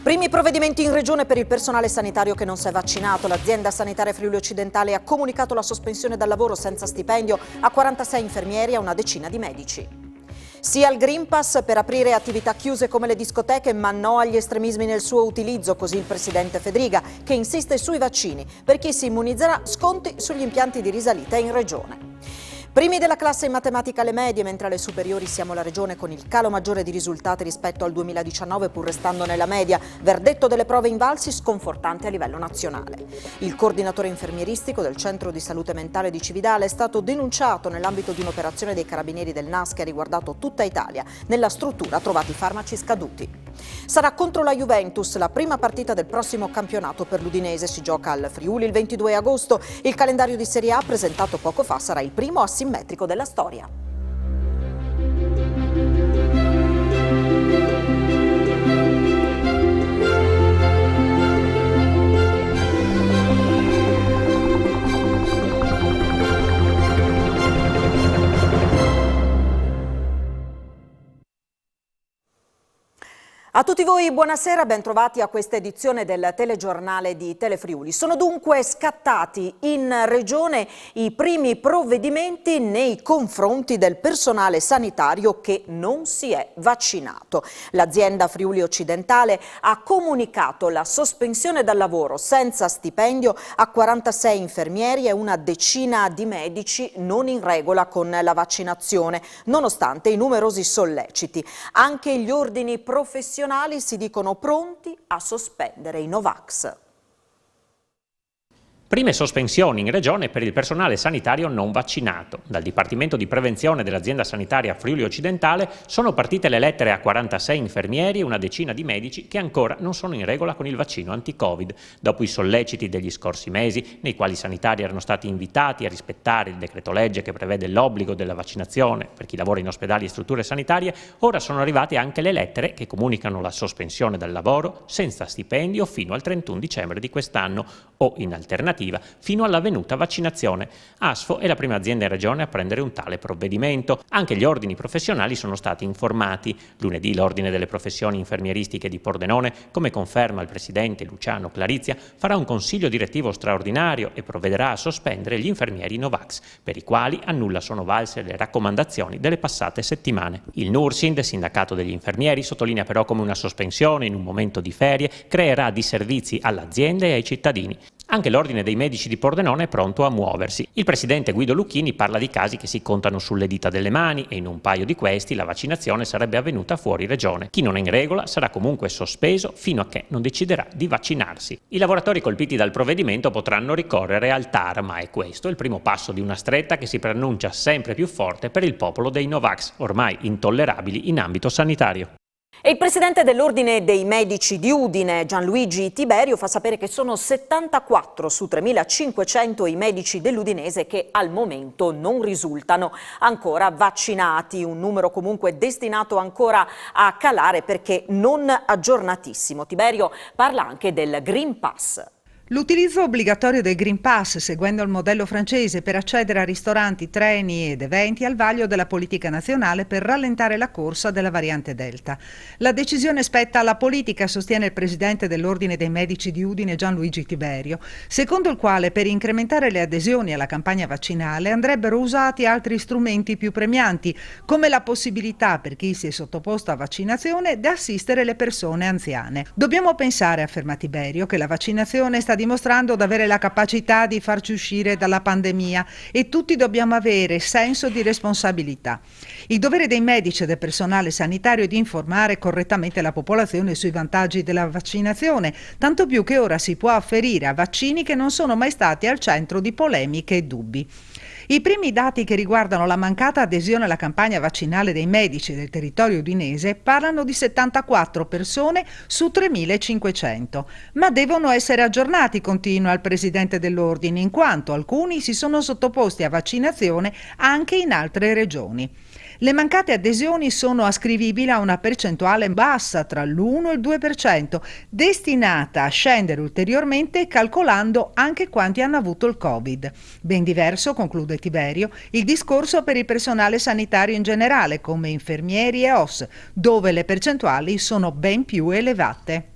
Primi provvedimenti in regione per il personale sanitario che non si è vaccinato. L'azienda sanitaria Friuli Occidentale ha comunicato la sospensione dal lavoro senza stipendio a 46 infermieri e a una decina di medici. Sì al Green Pass per aprire attività chiuse come le discoteche, ma no agli estremismi nel suo utilizzo, così il presidente Fedriga, che insiste sui vaccini. Per chi si immunizzerà, sconti sugli impianti di risalita in regione. Primi della classe in matematica alle medie, mentre alle superiori siamo la regione con il calo maggiore di risultati rispetto al 2019, pur restando nella media. Verdetto delle prove invalsi sconfortante a livello nazionale. Il coordinatore infermieristico del centro di salute mentale di Cividale è stato denunciato nell'ambito di un'operazione dei carabinieri del NAS che ha riguardato tutta Italia. Nella struttura trovati farmaci scaduti. Sarà contro la Juventus la prima partita del prossimo campionato per l'Udinese. Si gioca al Friuli il 22 agosto. Il calendario di Serie A presentato poco fa sarà il primo asimmetrico della storia. A tutti voi buonasera, ben trovati a questa edizione del telegiornale di Telefriuli. Sono dunque scattati in regione i primi provvedimenti nei confronti del personale sanitario che non si è vaccinato. L'azienda Friuli Occidentale ha comunicato la sospensione dal lavoro senza stipendio a 46 infermieri e una decina di medici non in regola con la vaccinazione, nonostante i numerosi solleciti. Anche gli ordini professionali si dicono pronti a sospendere i Novax. Prime sospensioni in regione per il personale sanitario non vaccinato. Dal Dipartimento di Prevenzione dell'azienda sanitaria Friuli Occidentale sono partite le lettere a 46 infermieri e una decina di medici che ancora non sono in regola con il vaccino anti-Covid. Dopo i solleciti degli scorsi mesi, nei quali i sanitari erano stati invitati a rispettare il decreto legge che prevede l'obbligo della vaccinazione per chi lavora in ospedali e strutture sanitarie, ora sono arrivate anche le lettere che comunicano la sospensione dal lavoro senza stipendio fino al 31 dicembre di quest'anno o, in alternativa, fino all'avvenuta vaccinazione. ASFO è la prima azienda in regione a prendere un tale provvedimento. Anche gli ordini professionali sono stati informati. Lunedì l'Ordine delle Professioni Infermieristiche di Pordenone, come conferma il presidente Luciano Clarizia, farà un consiglio direttivo straordinario e provvederà a sospendere gli infermieri Novax, per i quali a nulla sono valse le raccomandazioni delle passate settimane. Il Nursind, sindacato degli infermieri, sottolinea però come una sospensione in un momento di ferie creerà disservizi all'azienda e ai cittadini. Anche l'Ordine dei Medici di Pordenone è pronto a muoversi. Il presidente Guido Lucchini parla di casi che si contano sulle dita delle mani e in un paio di questi la vaccinazione sarebbe avvenuta fuori regione. Chi non è in regola sarà comunque sospeso fino a che non deciderà di vaccinarsi. I lavoratori colpiti dal provvedimento potranno ricorrere al TAR, ma è questo il primo passo di una stretta che si preannuncia sempre più forte per il popolo dei Novax, ormai intollerabili in ambito sanitario. E il presidente dell'Ordine dei Medici di Udine, Gianluigi Tiberio, fa sapere che sono 74 su 3.500 i medici dell'Udinese che al momento non risultano ancora vaccinati, un numero comunque destinato ancora a calare perché non aggiornatissimo. Tiberio parla anche del Green Pass. L'utilizzo obbligatorio del Green Pass, seguendo il modello francese, per accedere a ristoranti, treni ed eventi al vaglio della politica nazionale per rallentare la corsa della variante Delta. La decisione spetta alla politica, sostiene il presidente dell'Ordine dei Medici di Udine Gianluigi Tiberio, secondo il quale per incrementare le adesioni alla campagna vaccinale andrebbero usati altri strumenti più premianti, come la possibilità per chi si è sottoposto a vaccinazione di assistere le persone anziane. Dobbiamo pensare, afferma Tiberio, che la vaccinazione sta dimostrando di avere la capacità di farci uscire dalla pandemia e tutti dobbiamo avere senso di responsabilità. Il dovere dei medici e del personale sanitario è di informare correttamente la popolazione sui vantaggi della vaccinazione, tanto più che ora si può afferire a vaccini che non sono mai stati al centro di polemiche e dubbi. I primi dati che riguardano la mancata adesione alla campagna vaccinale dei medici del territorio udinese parlano di 74 persone su 3.500, ma devono essere aggiornati, continua il presidente dell'Ordine, in quanto alcuni si sono sottoposti a vaccinazione anche in altre regioni. Le mancate adesioni sono ascrivibili a una percentuale bassa tra l'1 e il 2%, destinata a scendere ulteriormente calcolando anche quanti hanno avuto il Covid. Ben diverso, conclude Tiberio, il discorso per il personale sanitario in generale, come infermieri e OS, dove le percentuali sono ben più elevate.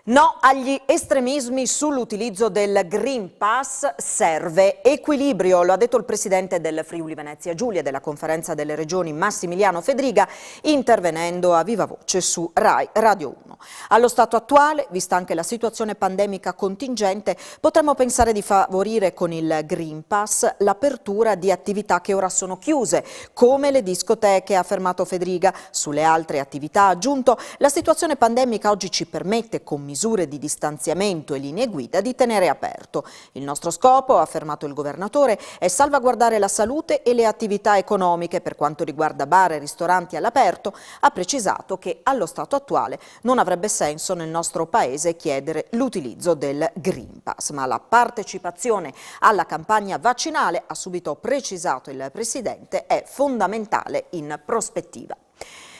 No agli estremismi sull'utilizzo del Green Pass, serve equilibrio, lo ha detto il presidente del Friuli Venezia Giulia della Conferenza delle Regioni Massimiliano Fedriga, intervenendo a viva voce su Rai Radio 1. Allo stato attuale, vista anche la situazione pandemica contingente, potremmo pensare di favorire con il Green Pass l'apertura di attività che ora sono chiuse, come le discoteche, ha affermato Fedriga. Sulle altre attività, ha aggiunto, la situazione pandemica oggi ci permette, con misure di distanziamento e linee guida, di tenere aperto. Il nostro scopo, ha affermato il governatore, è salvaguardare la salute e le attività economiche. Per quanto riguarda bar e ristoranti all'aperto, ha precisato che allo stato attuale non avrebbe senso nel nostro paese chiedere l'utilizzo del Green Pass, ma la partecipazione alla campagna vaccinale, ha subito precisato il presidente, è fondamentale in prospettiva.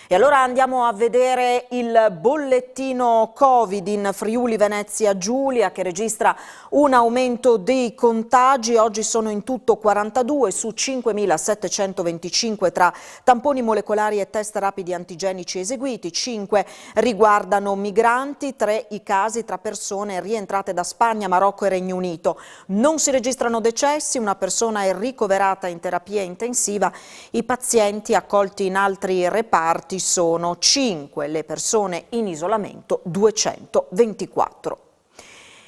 E allora andiamo a vedere il bollettino Covid in Friuli Venezia Giulia, che registra un aumento dei contagi. Oggi sono in tutto 42 su 5.725 tra tamponi molecolari e test rapidi antigenici eseguiti. 5 riguardano migranti, 3 i casi tra persone rientrate da Spagna, Marocco e Regno Unito. Non si registrano decessi, una persona è ricoverata in terapia intensiva. I pazienti accolti in altri reparti sono 5, le persone in isolamento 224.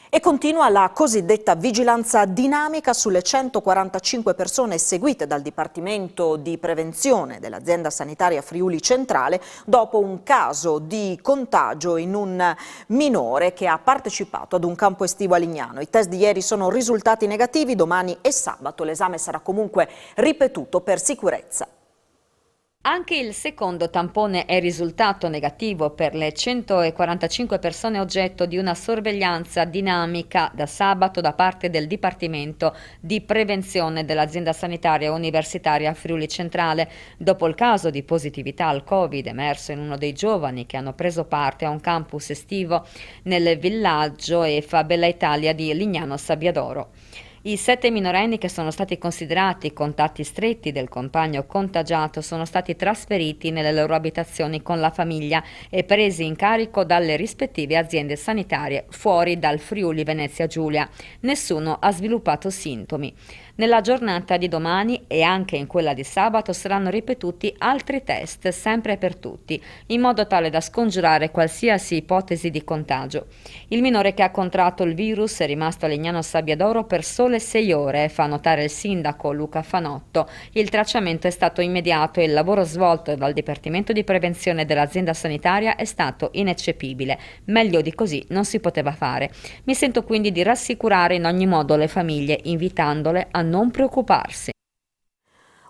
E continua la cosiddetta vigilanza dinamica sulle 145 persone seguite dal Dipartimento di Prevenzione dell'Azienda Sanitaria Friuli Centrale dopo un caso di contagio in un minore che ha partecipato ad un campo estivo a Lignano. I test di ieri sono risultati negativi, domani e sabato l'esame sarà comunque ripetuto per sicurezza. Anche il secondo tampone è risultato negativo per le 145 persone oggetto di una sorveglianza dinamica da sabato da parte del Dipartimento di Prevenzione dell'Azienda Sanitaria Universitaria Friuli Centrale, dopo il caso di positività al Covid emerso in uno dei giovani che hanno preso parte a un campus estivo nel villaggio EFA Bella Italia di Lignano Sabbiadoro. I 7 minorenni che sono stati considerati contatti stretti del compagno contagiato sono stati trasferiti nelle loro abitazioni con la famiglia e presi in carico dalle rispettive aziende sanitarie fuori dal Friuli Venezia Giulia. Nessuno ha sviluppato sintomi. Nella giornata di domani e anche in quella di sabato saranno ripetuti altri test, sempre per tutti, in modo tale da scongiurare qualsiasi ipotesi di contagio. Il minore che ha contratto il virus è rimasto a Lignano Sabbiadoro per sole 6 ore, fa notare il sindaco Luca Fanotto. Il tracciamento è stato immediato e il lavoro svolto dal Dipartimento di Prevenzione dell'Azienda Sanitaria è stato ineccepibile. Meglio di così non si poteva fare. Mi sento quindi di rassicurare in ogni modo le famiglie, invitandole a non preoccuparsi.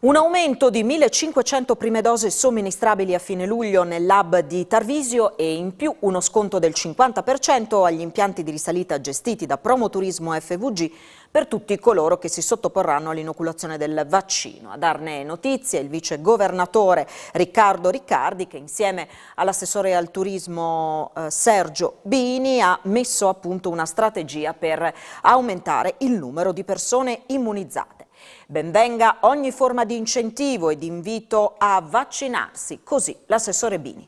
Un aumento di 1.500 prime dosi somministrabili a fine luglio nell'hub di Tarvisio e in più uno sconto del 50% agli impianti di risalita gestiti da Promoturismo FVG per tutti coloro che si sottoporranno all'inoculazione del vaccino. A darne notizie il vice governatore Riccardo Riccardi, che insieme all'assessore al turismo Sergio Bini ha messo a punto una strategia per aumentare il numero di persone immunizzate. Benvenga ogni forma di incentivo e di invito a vaccinarsi, così l'assessore Bini.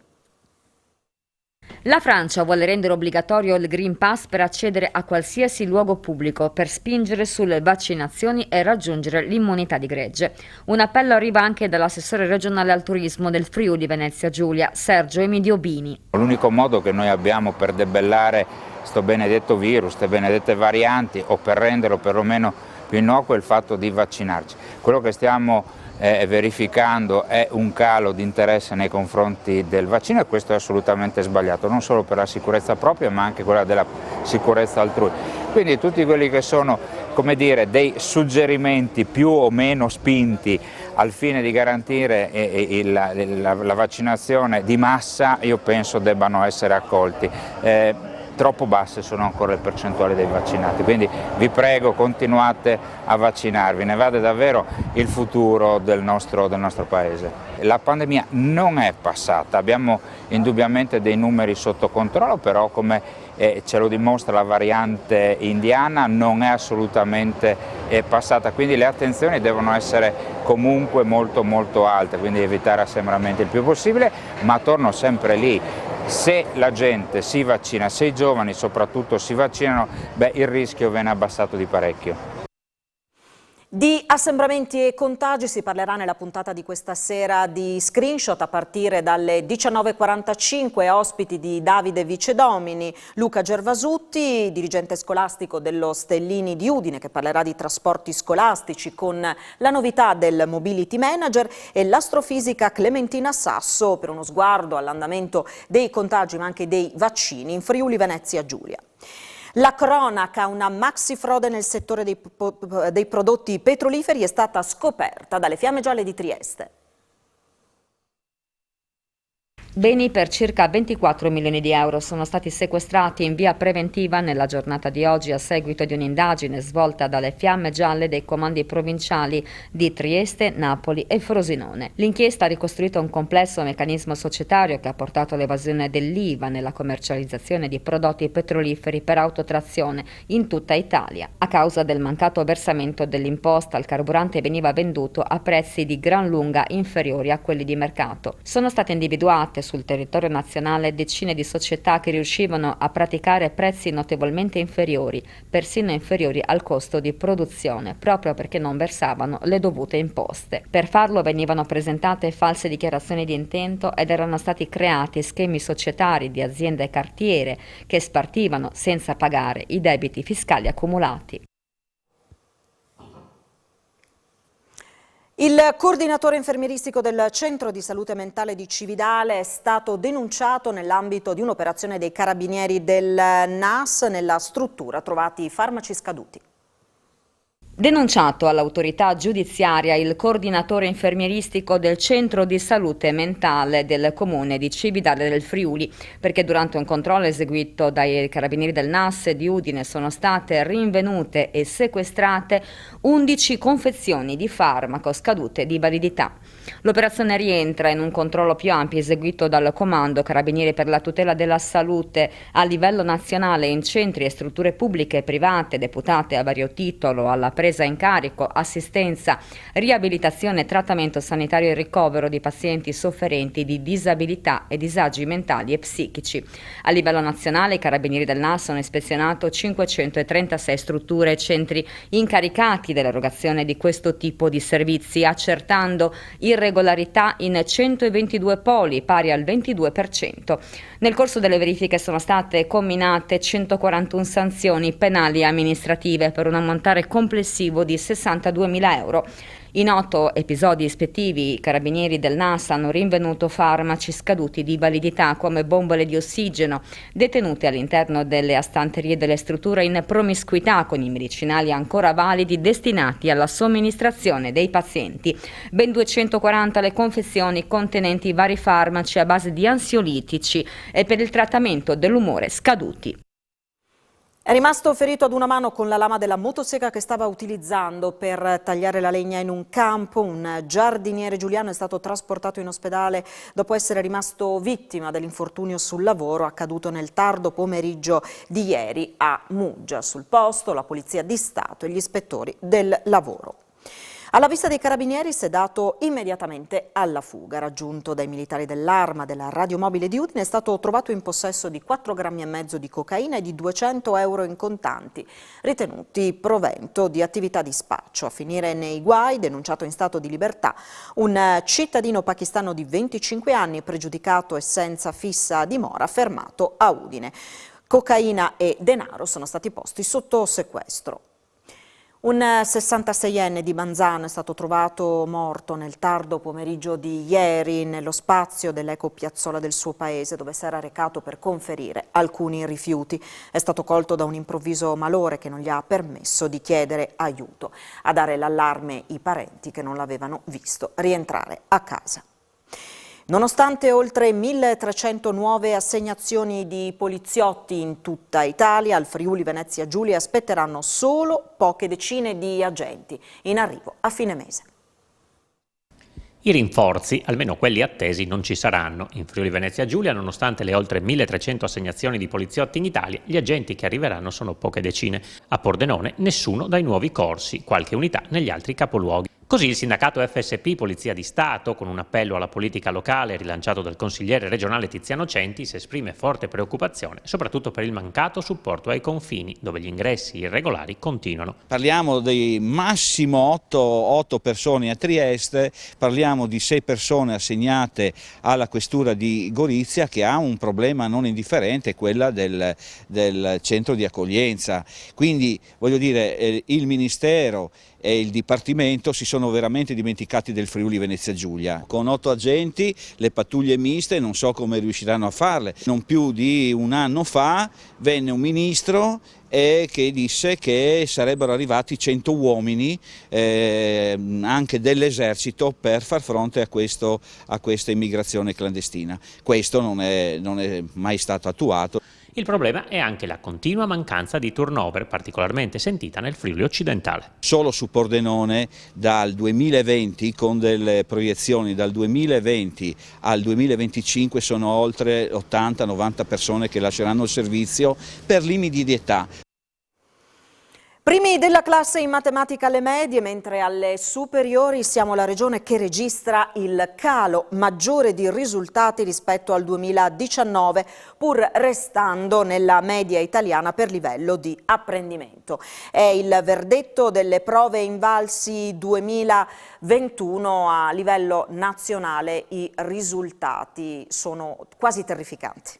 La Francia vuole rendere obbligatorio il Green Pass per accedere a qualsiasi luogo pubblico per spingere sulle vaccinazioni e raggiungere l'immunità di gregge. Un appello arriva anche dall'assessore regionale al turismo del Friuli Venezia Giulia, Sergio Emidio Bini. L'unico modo che noi abbiamo per debellare sto benedetto virus, queste benedette varianti, o per renderlo perlomeno più innocuo, è il fatto di vaccinarci. Quello che stiamo verificando è un calo di interesse nei confronti del vaccino e questo è assolutamente sbagliato, non solo per la sicurezza propria ma anche quella della sicurezza altrui. Quindi tutti quelli che sono, come dire, dei suggerimenti più o meno spinti al fine di garantire la vaccinazione di massa, io penso debbano essere accolti. Troppo basse sono ancora le percentuali dei vaccinati, quindi vi prego continuate a vaccinarvi, ne vade davvero il futuro del nostro Paese. La pandemia non è passata, abbiamo indubbiamente dei numeri sotto controllo, però come ce lo dimostra la variante indiana, non è assolutamente passata, quindi le attenzioni devono essere comunque molto alte, quindi evitare assembramenti il più possibile, ma torno sempre lì. Se la gente si vaccina, se i giovani soprattutto si vaccinano, il rischio viene abbassato di parecchio. Di assembramenti e contagi si parlerà nella puntata di questa sera di Screenshot a partire dalle 19:45, ospiti di Davide Vicedomini, Luca Gervasutti, dirigente scolastico dello Stellini di Udine, che parlerà di trasporti scolastici con la novità del Mobility Manager, e l'astrofisica Clementina Sasso per uno sguardo all'andamento dei contagi ma anche dei vaccini in Friuli Venezia Giulia. La cronaca, una maxi frode nel settore dei prodotti petroliferi è stata scoperta dalle Fiamme Gialle di Trieste. Beni per circa 24 milioni di euro sono stati sequestrati in via preventiva nella giornata di oggi a seguito di un'indagine svolta dalle Fiamme Gialle dei comandi provinciali di Trieste, Napoli e Frosinone. L'inchiesta ha ricostruito un complesso meccanismo societario che ha portato all'evasione dell'IVA nella commercializzazione di prodotti petroliferi per autotrazione in tutta Italia. A causa del mancato versamento dell'imposta, il carburante veniva venduto a prezzi di gran lunga inferiori a quelli di mercato. Sono state individuate sul territorio nazionale decine di società che riuscivano a praticare prezzi notevolmente inferiori, persino inferiori al costo di produzione, proprio perché non versavano le dovute imposte. Per farlo venivano presentate false dichiarazioni di intento ed erano stati creati schemi societari di aziende cartiere che spartivano senza pagare i debiti fiscali accumulati. Il coordinatore infermieristico del Centro di Salute Mentale di Cividale è stato denunciato nell'ambito di un'operazione dei carabinieri del NAS. Nella struttura trovati farmaci scaduti. Denunciato all'autorità giudiziaria il coordinatore infermieristico del Centro di Salute Mentale del Comune di Cividale del Friuli, perché durante un controllo eseguito dai carabinieri del NAS di Udine sono state rinvenute e sequestrate 11 confezioni di farmaco scadute di validità. L'operazione rientra in un controllo più ampio eseguito dal Comando Carabinieri per la tutela della salute a livello nazionale in centri e strutture pubbliche e private deputate a vario titolo alla presa in carico, assistenza, riabilitazione, trattamento sanitario e ricovero di pazienti sofferenti di disabilità e disagi mentali e psichici. A livello nazionale i carabinieri del NAS hanno ispezionato 536 strutture e centri incaricati dell'erogazione di questo tipo di servizi, accertando irregolarità in 122 poli, pari al 22%. Nel corso delle verifiche sono state comminate 141 sanzioni penali e amministrative per un ammontare complessivo di 62.000 euro. In 8 episodi ispettivi i carabinieri del NAS hanno rinvenuto farmaci scaduti di validità come bombole di ossigeno detenute all'interno delle astanterie delle strutture in promiscuità con i medicinali ancora validi destinati alla somministrazione dei pazienti. Ben 240 le confezioni contenenti vari farmaci a base di ansiolitici e per il trattamento dell'umore scaduti. È rimasto ferito ad una mano con la lama della motosega che stava utilizzando per tagliare la legna in un campo. Un giardiniere giuliano è stato trasportato in ospedale dopo essere rimasto vittima dell'infortunio sul lavoro accaduto nel tardo pomeriggio di ieri a Muggia. Sul posto la Polizia di Stato e gli ispettori del lavoro. Alla vista dei carabinieri si è dato immediatamente alla fuga. Raggiunto dai militari dell'Arma della radiomobile di Udine, è stato trovato in possesso di 4,5 grammi di cocaina e di 200 euro in contanti, ritenuti provento di attività di spaccio. A finire nei guai, denunciato in stato di libertà, un cittadino pakistano di 25 anni, pregiudicato e senza fissa dimora, fermato a Udine. Cocaina e denaro sono stati posti sotto sequestro. Un 66enne di Manzano è stato trovato morto nel tardo pomeriggio di ieri nello spazio dell'eco piazzola del suo paese, dove si era recato per conferire alcuni rifiuti. È stato colto da un improvviso malore che non gli ha permesso di chiedere aiuto. A dare l'allarme i parenti che non l'avevano visto rientrare a casa. Nonostante oltre 1.300 nuove assegnazioni di poliziotti in tutta Italia, al Friuli Venezia Giulia aspetteranno solo poche decine di agenti in arrivo a fine mese. I rinforzi, almeno quelli attesi, non ci saranno. In Friuli Venezia Giulia, nonostante le oltre 1300 assegnazioni di poliziotti in Italia, gli agenti che arriveranno sono poche decine. A Pordenone nessuno dai nuovi corsi, qualche unità negli altri capoluoghi. Così il sindacato FSP Polizia di Stato, con un appello alla politica locale rilanciato dal consigliere regionale Tiziano Centis, esprime forte preoccupazione, soprattutto per il mancato supporto ai confini, dove gli ingressi irregolari continuano. Parliamo di massimo 8 persone a Trieste, parliamo di 6 persone assegnate alla questura di Gorizia, che ha un problema non indifferente, quella del centro di accoglienza. Quindi voglio dire, il Ministero e il Dipartimento si sono veramente dimenticati del Friuli Venezia Giulia. Con 8 agenti, le pattuglie miste non so come riusciranno a farle. Non più di un anno fa venne un ministro che disse che sarebbero arrivati 100 uomini anche dell'esercito per far fronte a questa immigrazione clandestina. Questo non è mai stato attuato. Il problema è anche la continua mancanza di turnover, particolarmente sentita nel Friuli occidentale. Solo su Pordenone dal 2020, con delle proiezioni dal 2020 al 2025, sono oltre 80-90 persone che lasceranno il servizio per limiti di età. Primi della classe in matematica alle medie, mentre alle superiori siamo la regione che registra il calo maggiore di risultati rispetto al 2019, pur restando nella media italiana per livello di apprendimento. È il verdetto delle prove Invalsi 2021 a livello nazionale. I risultati sono quasi terrificanti.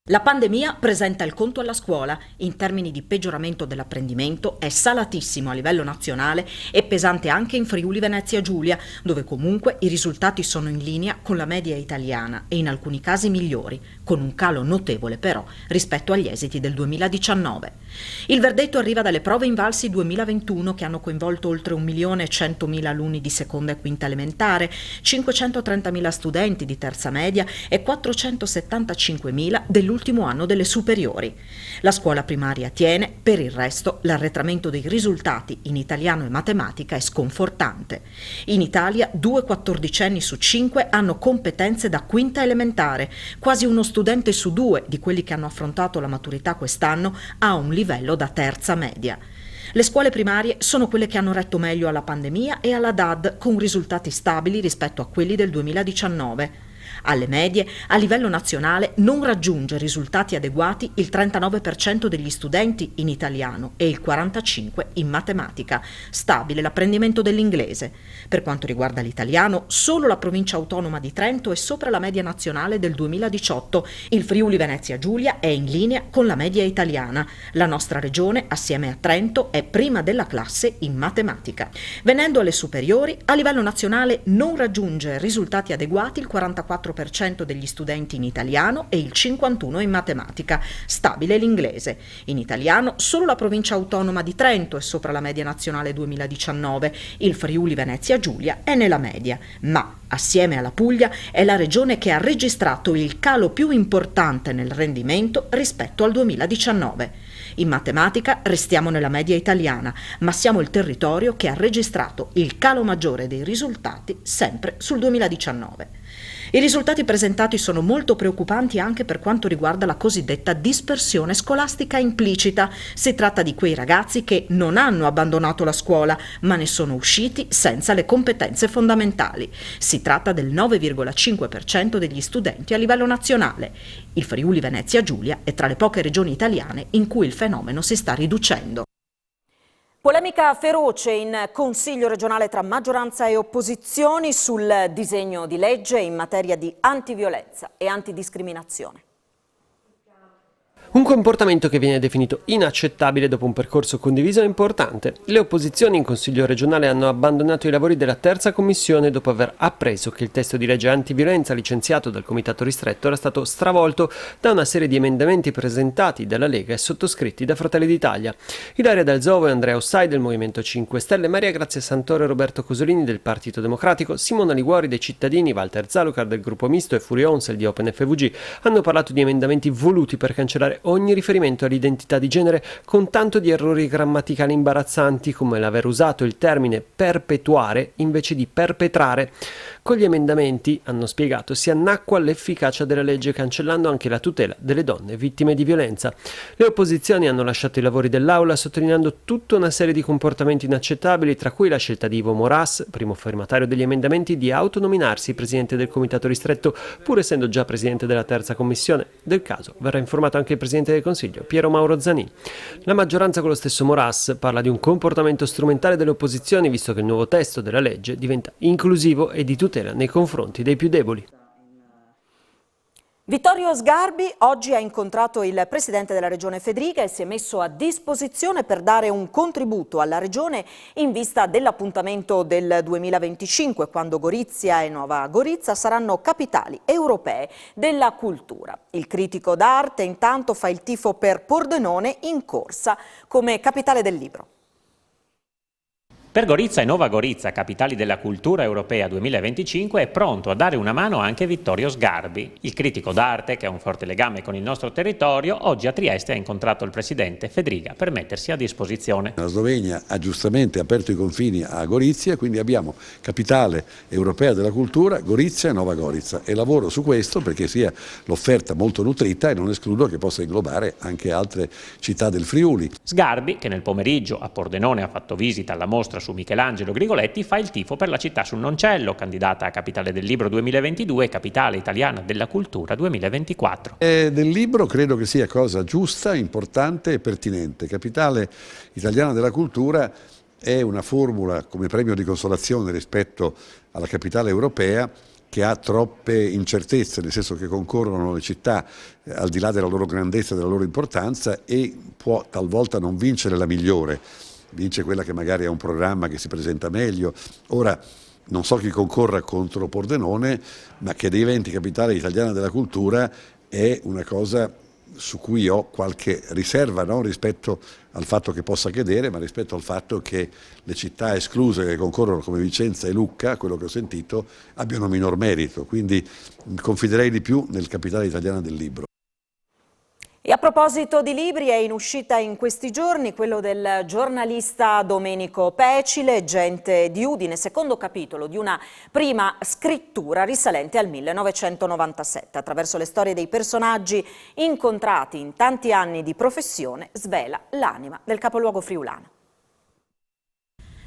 La pandemia presenta il conto alla scuola. In termini di peggioramento dell'apprendimento è salatissimo a livello nazionale e pesante anche in Friuli Venezia Giulia, dove comunque i risultati sono in linea con la media italiana e in alcuni casi migliori, con un calo notevole però rispetto agli esiti del 2019. Il verdetto arriva dalle prove Invalsi 2021 che hanno coinvolto oltre 1.100.000 alunni di seconda e quinta elementare, 530.000 studenti di terza media e 475.000 dell'ultimo anno delle superiori. La scuola primaria tiene, per il resto l'arretramento dei risultati in italiano e matematica è sconfortante. In Italia 2 quattordicenni su 5 hanno competenze da quinta elementare, quasi uno studente su 2 di quelli che hanno affrontato la maturità quest'anno ha un livello da terza media. Le scuole primarie sono quelle che hanno retto meglio alla pandemia e alla DAD, con risultati stabili rispetto a quelli del 2019. Alle medie, a livello nazionale, non raggiunge risultati adeguati il 39% degli studenti in italiano e il 45% in matematica. Stabile l'apprendimento dell'inglese. Per quanto riguarda l'italiano, solo la provincia autonoma di Trento è sopra la media nazionale del 2018. Il Friuli Venezia Giulia è in linea con la media italiana. La nostra regione, assieme a Trento, è prima della classe in matematica. Venendo alle superiori, a livello nazionale non raggiunge risultati adeguati il 44% degli studenti in italiano e il 51% in matematica. Stabile l'inglese. In italiano solo la provincia autonoma di Trento è sopra la media nazionale 2019. Il Friuli Venezia Giulia è nella media, ma assieme alla Puglia è la regione che ha registrato il calo più importante nel rendimento rispetto al 2019. In matematica restiamo nella media italiana, ma siamo il territorio che ha registrato il calo maggiore dei risultati sempre sul 2019. I risultati presentati sono molto preoccupanti anche per quanto riguarda la cosiddetta dispersione scolastica implicita. Si tratta di quei ragazzi che non hanno abbandonato la scuola, ma ne sono usciti senza le competenze fondamentali. Si tratta del 9,5% degli studenti a livello nazionale. Il Friuli Venezia Giulia è tra le poche regioni italiane in cui il fenomeno si sta riducendo. Polemica feroce in Consiglio regionale tra maggioranza e opposizioni sul disegno di legge in materia di antiviolenza e antidiscriminazione. Un comportamento che viene definito inaccettabile dopo un percorso condiviso e importante. Le opposizioni in Consiglio regionale hanno abbandonato i lavori della terza commissione dopo aver appreso che il testo di legge antiviolenza licenziato dal Comitato Ristretto era stato stravolto da una serie di emendamenti presentati dalla Lega e sottoscritti da Fratelli d'Italia. Ilaria Dal Zovo e Andrea Ossai del Movimento 5 Stelle, Maria Grazia Santoro e Roberto Cosolini del Partito Democratico, Simona Liguori dei Cittadini, Walter Zalucar del Gruppo Misto e Furio Onsel di Open FVG hanno parlato di emendamenti voluti per cancellare ogni riferimento all'identità di genere con tanto di errori grammaticali imbarazzanti come l'aver usato il termine perpetuare invece di perpetrare. Con gli emendamenti, hanno spiegato, si annacqua l'efficacia della legge cancellando anche la tutela delle donne vittime di violenza. Le opposizioni hanno lasciato i lavori dell'Aula sottolineando tutta una serie di comportamenti inaccettabili, tra cui la scelta di Ivo Moras, primo firmatario degli emendamenti, di autonominarsi presidente del comitato ristretto, pur essendo già presidente della terza commissione. Del caso verrà informato anche il presidente del Consiglio, Piero Mauro Zanin. La maggioranza con lo stesso Moras parla di un comportamento strumentale delle opposizioni, visto che il nuovo testo della legge diventa inclusivo e di tutela nei confronti dei più deboli. Vittorio Sgarbi oggi ha incontrato il presidente della regione Fedriga e si è messo a disposizione per dare un contributo alla regione in vista dell'appuntamento del 2025, quando Gorizia e Nova Gorizia saranno capitali europee della cultura. Il critico d'arte intanto fa il tifo per Pordenone in corsa come capitale del libro. Per Gorizia e Nova Gorizia, capitali della cultura europea 2025, è pronto a dare una mano anche Vittorio Sgarbi. Il critico d'arte, che ha un forte legame con il nostro territorio, oggi a Trieste ha incontrato il presidente Fedriga per mettersi a disposizione. La Slovenia ha giustamente aperto i confini a Gorizia, quindi abbiamo capitale europea della cultura, Gorizia e Nova Gorizia, e lavoro su questo perché sia l'offerta molto nutrita e non escludo che possa inglobare anche altre città del Friuli. Sgarbi, che nel pomeriggio a Pordenone ha fatto visita alla mostra su Michelangelo Grigoletti, fa il tifo per la città sul Noncello, candidata a capitale del libro 2022 e capitale italiana della cultura 2024. Del libro credo che sia cosa giusta, importante e pertinente. Capitale italiana della cultura è una formula come premio di consolazione rispetto alla capitale europea che ha troppe incertezze, nel senso che concorrono le città al di là della loro grandezza e della loro importanza e può talvolta non vincere la migliore. Vince quella che magari ha un programma che si presenta meglio. Ora non so chi concorra contro Pordenone, ma che diventi capitale italiana della cultura è una cosa su cui ho qualche riserva, non rispetto al fatto che possa cadere, ma rispetto al fatto che le città escluse che concorrono come Vicenza e Lucca, quello che ho sentito, abbiano minor merito. Quindi confiderei di più nel capitale italiana del libro. E a proposito di libri, è in uscita in questi giorni quello del giornalista Domenico Pecile, Gente di Udine, secondo capitolo di una prima scrittura risalente al 1997. Attraverso le storie dei personaggi incontrati in tanti anni di professione, svela l'anima del capoluogo friulano.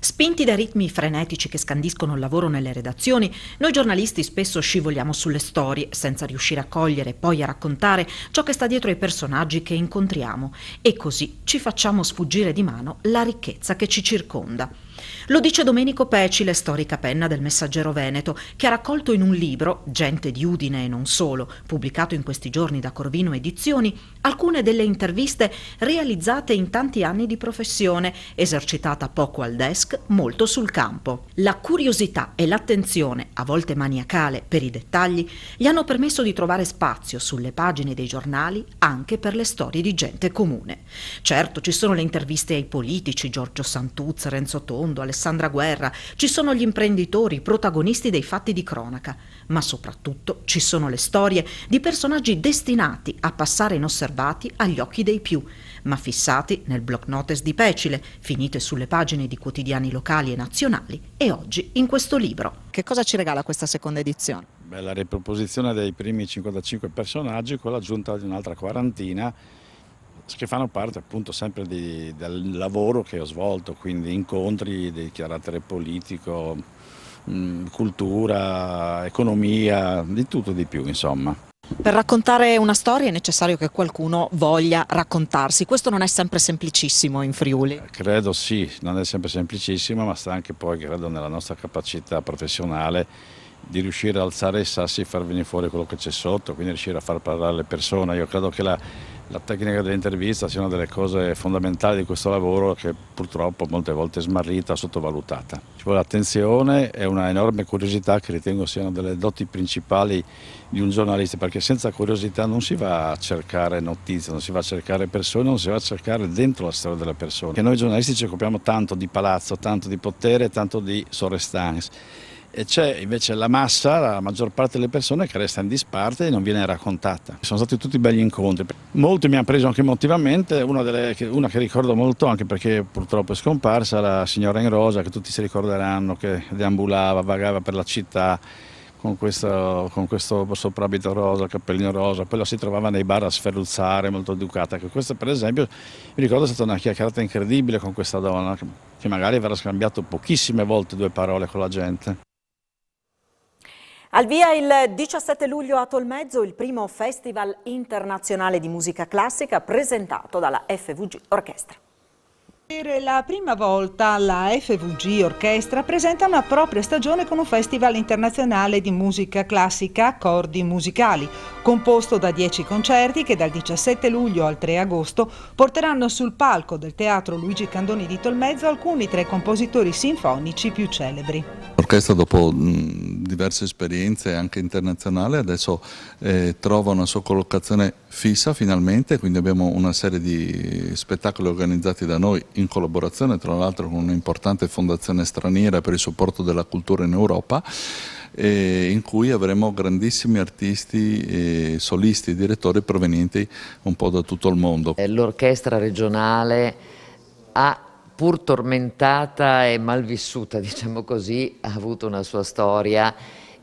Spinti da ritmi frenetici che scandiscono il lavoro nelle redazioni, noi giornalisti spesso scivoliamo sulle storie senza riuscire a cogliere e poi a raccontare ciò che sta dietro ai personaggi che incontriamo e così ci facciamo sfuggire di mano la ricchezza che ci circonda. Lo dice Domenico Pecile, storica penna del Messaggero Veneto, che ha raccolto in un libro, Gente di Udine e non solo, pubblicato in questi giorni da Corvino Edizioni, alcune delle interviste realizzate in tanti anni di professione, esercitata poco al desk, molto sul campo. La curiosità e l'attenzione, a volte maniacale, per i dettagli, gli hanno permesso di trovare spazio sulle pagine dei giornali anche per le storie di gente comune. Certo, ci sono le interviste ai politici, Giorgio Santuzza, Renzo Tondo, Alessandra Guerra, ci sono gli imprenditori, i protagonisti dei fatti di cronaca, ma soprattutto ci sono le storie di personaggi destinati a passare inosservati agli occhi dei più, ma fissati nel block notice di Pecile, finite sulle pagine di quotidiani locali e nazionali e oggi in questo libro. Che cosa ci regala questa seconda edizione? Beh, la riproposizione dei primi 55 personaggi con l'aggiunta di un'altra quarantina che fanno parte appunto sempre del lavoro che ho svolto, quindi incontri di carattere politico, cultura, economia, di tutto di più insomma. Per raccontare una storia è necessario che qualcuno voglia raccontarsi, questo non è sempre semplicissimo in Friuli. Credo sì, non è sempre semplicissimo, ma sta anche poi credo nella nostra capacità professionale di riuscire a alzare i sassi e far venire fuori quello che c'è sotto, quindi riuscire a far parlare le persone. Io credo che la tecnica dell'intervista sia una delle cose fondamentali di questo lavoro che purtroppo molte volte è smarrita, sottovalutata. Ci vuole attenzione e una enorme curiosità che ritengo siano delle doti principali di un giornalista, perché senza curiosità non si va a cercare notizie, non si va a cercare persone, non si va a cercare dentro la storia delle persone. Che noi giornalisti ci occupiamo tanto di palazzo, tanto di potere, tanto di sovrastans. e c'è invece la massa, la maggior parte delle persone che resta in disparte e non viene raccontata. Sono stati tutti belli incontri, molti mi hanno preso anche emotivamente, una che ricordo molto anche perché purtroppo è scomparsa, la signora in rosa che tutti si ricorderanno, che deambulava, vagava per la città con questo soprabito rosa, il cappellino rosa, poi la si trovava nei bar a sferruzzare, molto educata. Questa per esempio mi ricordo è stata una chiacchierata incredibile con questa donna, che magari avrà scambiato pochissime volte 2 parole con la gente. Al via il 17 luglio a Tolmezzo il primo Festival internazionale di musica classica presentato dalla FVG Orchestra. Per la prima volta la FVG Orchestra presenta una propria stagione con un festival internazionale di musica classica a accordi musicali, composto da 10 concerti che dal 17 luglio al 3 agosto porteranno sul palco del Teatro Luigi Candoni di Tolmezzo alcuni tra i compositori sinfonici più celebri. L'orchestra, dopo diverse esperienze anche internazionali, adesso trova una sua collocazione fissa finalmente, quindi abbiamo una serie di spettacoli organizzati da noi in collaborazione tra l'altro con un'importante fondazione straniera per il supporto della cultura in Europa, in cui avremo grandissimi artisti, solisti e direttori provenienti un po' da tutto il mondo. L'orchestra regionale pur tormentata e malvissuta, diciamo così, ha avuto una sua storia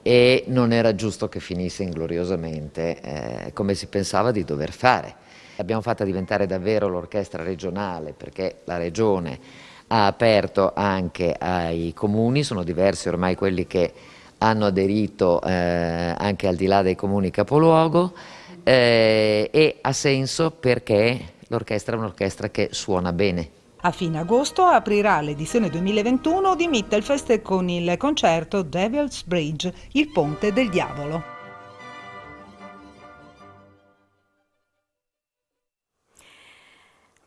e non era giusto che finisse ingloriosamente come si pensava di dover fare. L'abbiamo fatta diventare davvero l'orchestra regionale perché la regione ha aperto anche ai comuni, sono diversi ormai quelli che hanno aderito anche al di là dei comuni capoluogo e ha senso perché l'orchestra è un'orchestra che suona bene. A fine agosto aprirà l'edizione 2021 di Mittelfest con il concerto Devil's Bridge, il ponte del diavolo.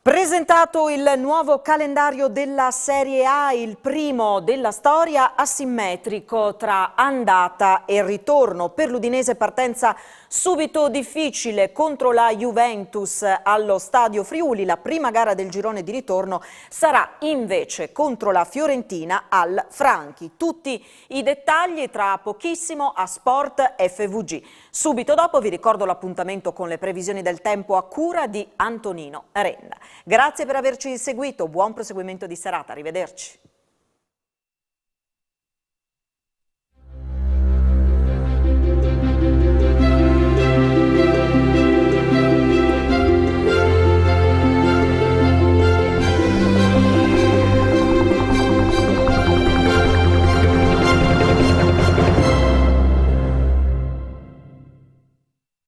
Presentato il nuovo calendario della Serie A, il primo della storia, asimmetrico tra andata e ritorno. Per l'Udinese partenza subito difficile contro la Juventus allo Stadio Friuli. La prima gara del girone di ritorno sarà invece contro la Fiorentina al Franchi. Tutti i dettagli tra pochissimo a Sport FVG. Subito dopo vi ricordo l'appuntamento con le previsioni del tempo a cura di Antonino Renda. Grazie per averci seguito, buon proseguimento di serata, arrivederci.